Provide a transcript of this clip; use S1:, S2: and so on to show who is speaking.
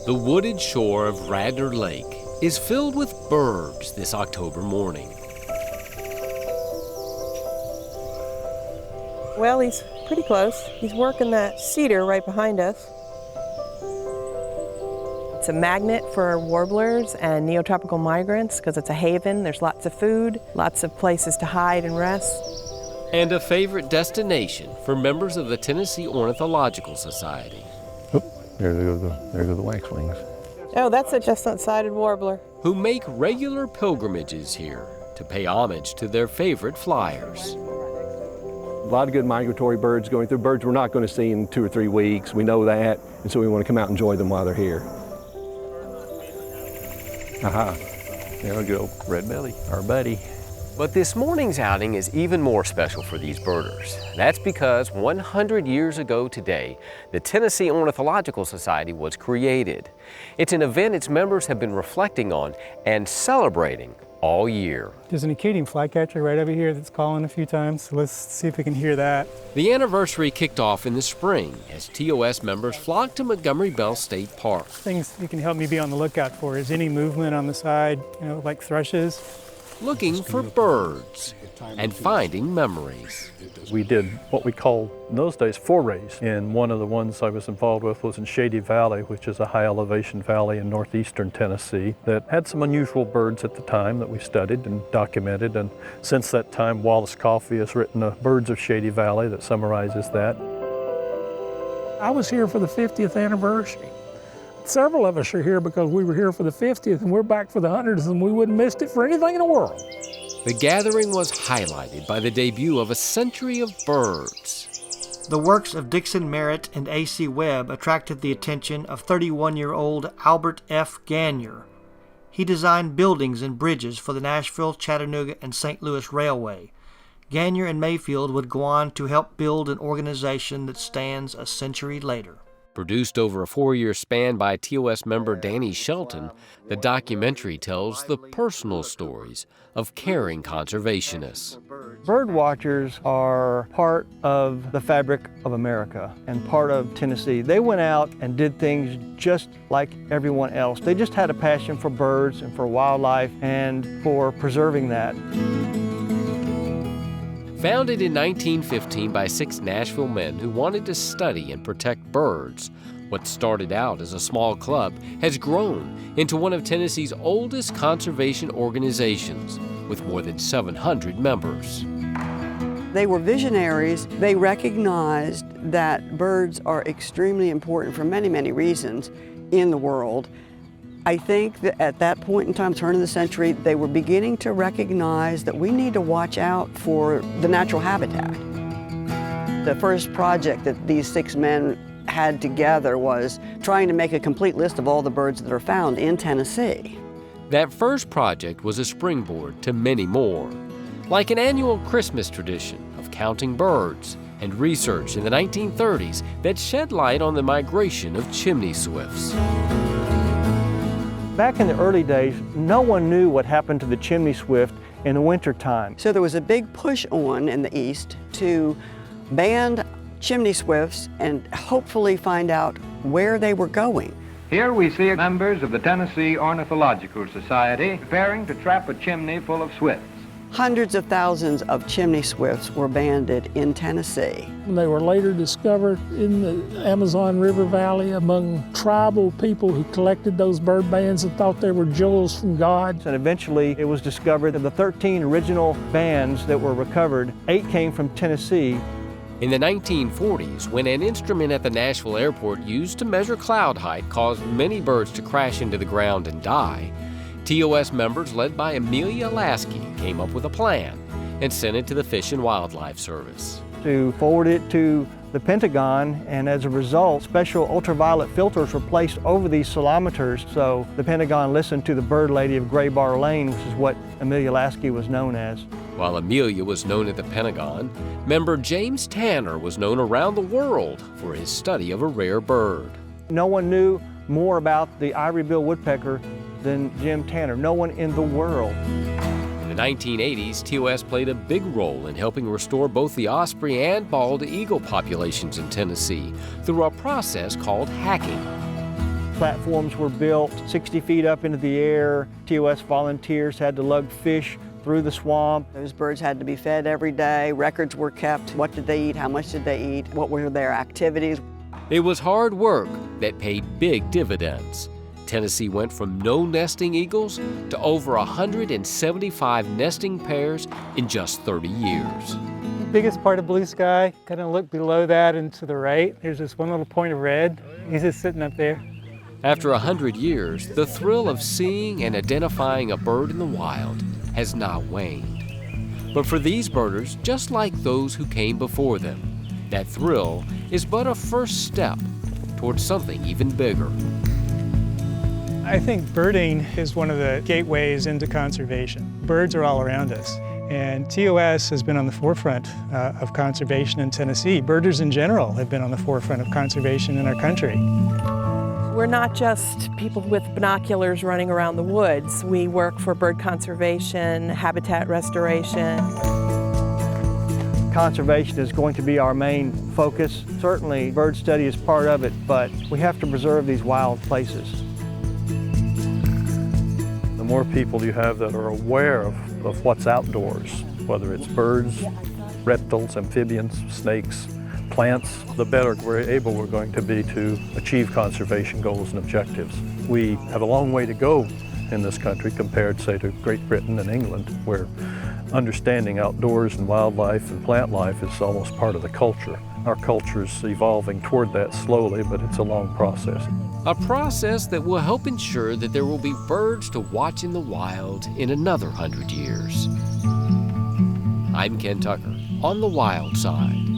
S1: The wooded shore of Radnor Lake is filled with birds this October morning.
S2: Well, he's pretty close. He's working that cedar right behind us. It's a magnet for warblers and neotropical migrants because it's a haven. There's lots of food, lots of places to hide and rest.
S1: And a favorite destination for members of the Tennessee Ornithological Society.
S3: There go the waxwings.
S2: Oh, that's a chestnut-sided warbler.
S1: Who make regular pilgrimages here to pay homage to their favorite flyers.
S3: A lot of good migratory birds going through, birds we're not going to see in 2 or 3 weeks. We know that, and so we want to come out and enjoy them while they're here. Aha, there we go, red belly, our buddy.
S1: But this morning's outing is even more special for these birders. That's because 100 years ago today, the Tennessee Ornithological Society was created. It's an event its members have been reflecting on and celebrating all year.
S4: There's an Acadian flycatcher right over here that's calling a few times, so let's see if we can hear that.
S1: The anniversary kicked off in the spring as TOS members flocked to Montgomery Bell State Park.
S4: Things you can help me be on the lookout for is any movement on the side, like thrushes.
S1: Looking for birds and finding memories.
S5: We did what we called in those days forays, and one of the ones I was involved with was in Shady Valley, which is a high elevation valley in northeastern Tennessee that had some unusual birds at the time that we studied and documented, and since that time Wallace Coffey has written a Birds of Shady Valley that summarizes that.
S6: I was here for the 50th anniversary. Several of us are here because we were here for the 50th and we're back for the 100th, and we wouldn't have missed it for anything in the world.
S1: The gathering was highlighted by the debut of A Century of Birds.
S7: The works of Dixon Merritt and A.C. Webb attracted the attention of 31-year-old Albert F. Gagnier. He designed buildings and bridges for the Nashville, Chattanooga, and St. Louis Railway. Gagnier and Mayfield would go on to help build an organization that stands a century later.
S1: Produced over a 4-year span by TOS member Danny Shelton, the documentary tells the personal stories of caring conservationists.
S8: Bird watchers are part of the fabric of America and part of Tennessee. They went out and did things just like everyone else. They just had a passion for birds and for wildlife and for preserving that.
S1: Founded in 1915 by 6 Nashville men who wanted to study and protect birds, what started out as a small club has grown into one of Tennessee's oldest conservation organizations with more than 700 members.
S9: They were visionaries. They recognized that birds are extremely important for many, many reasons in the world. I think that at that point in time, turn of the century, they were beginning to recognize that we need to watch out for the natural habitat. The first project that these 6 men had together was trying to make a complete list of all the birds that are found in Tennessee.
S1: That first project was a springboard to many more, like an annual Christmas tradition of counting birds and research in the 1930s that shed light on the migration of chimney swifts.
S8: Back in the early days, no one knew what happened to the chimney swift in the wintertime.
S9: So there was a big push on in the East to ban chimney swifts and hopefully find out where they were going.
S10: Here we see members of the Tennessee Ornithological Society preparing to trap a chimney full of swifts.
S9: Hundreds of thousands of chimney swifts were banded in Tennessee.
S6: They were later discovered in the Amazon River Valley among tribal people who collected those bird bands and thought they were jewels from God.
S8: And eventually it was discovered that the 13 original bands that were recovered, 8 came from Tennessee.
S1: In the 1940s, when an instrument at the Nashville airport used to measure cloud height caused many birds to crash into the ground and die, TOS members led by Amelia Lasky came up with a plan and sent it to the Fish and Wildlife Service.
S8: To forward it to the Pentagon, and as a result, special ultraviolet filters were placed over these ceilometers, so the Pentagon listened to the bird lady of Gray Bar Lane, which is what Amelia Lasky was known as.
S1: While Amelia was known at the Pentagon, member James Tanner was known around the world for his study of a rare bird.
S8: No one knew more about the ivory-billed woodpecker than Jim Tanner, no one in the world.
S1: In the 1980s, TOS played a big role in helping restore both the osprey and bald eagle populations in Tennessee through a process called hacking.
S8: Platforms were built 60 feet up into the air. TOS volunteers had to lug fish through the swamp.
S9: Those birds had to be fed every day. Records were kept. What did they eat? How much did they eat? What were their activities?
S1: It was hard work that paid big dividends. Tennessee went from no nesting eagles to over 175 nesting pairs in just 30 years.
S4: The biggest part of blue sky, kind of look below that and to the right, there's this one little point of red. He's just sitting up there.
S1: After 100 years, the thrill of seeing and identifying a bird in the wild has not waned. But for these birders, just like those who came before them, that thrill is but a first step towards something even bigger.
S4: I think birding is one of the gateways into conservation. Birds are all around us, and TOS has been on the forefront of conservation in Tennessee. Birders in general have been on the forefront of conservation in our country.
S2: We're not just people with binoculars running around the woods. We work for bird conservation, habitat restoration.
S8: Conservation is going to be our main focus. Certainly, bird study is part of it, but we have to preserve these wild places.
S5: The more people you have that are aware of what's outdoors, whether it's birds, reptiles, amphibians, snakes, plants, the better we're going to be to achieve conservation goals and objectives. We have a long way to go in this country compared, say, to Great Britain and England, where understanding outdoors and wildlife and plant life is almost part of the culture. Our culture's evolving toward that slowly, but it's a long process.
S1: A process that will help ensure that there will be birds to watch in the wild in another 100 years. I'm Ken Tucker on The Wild Side.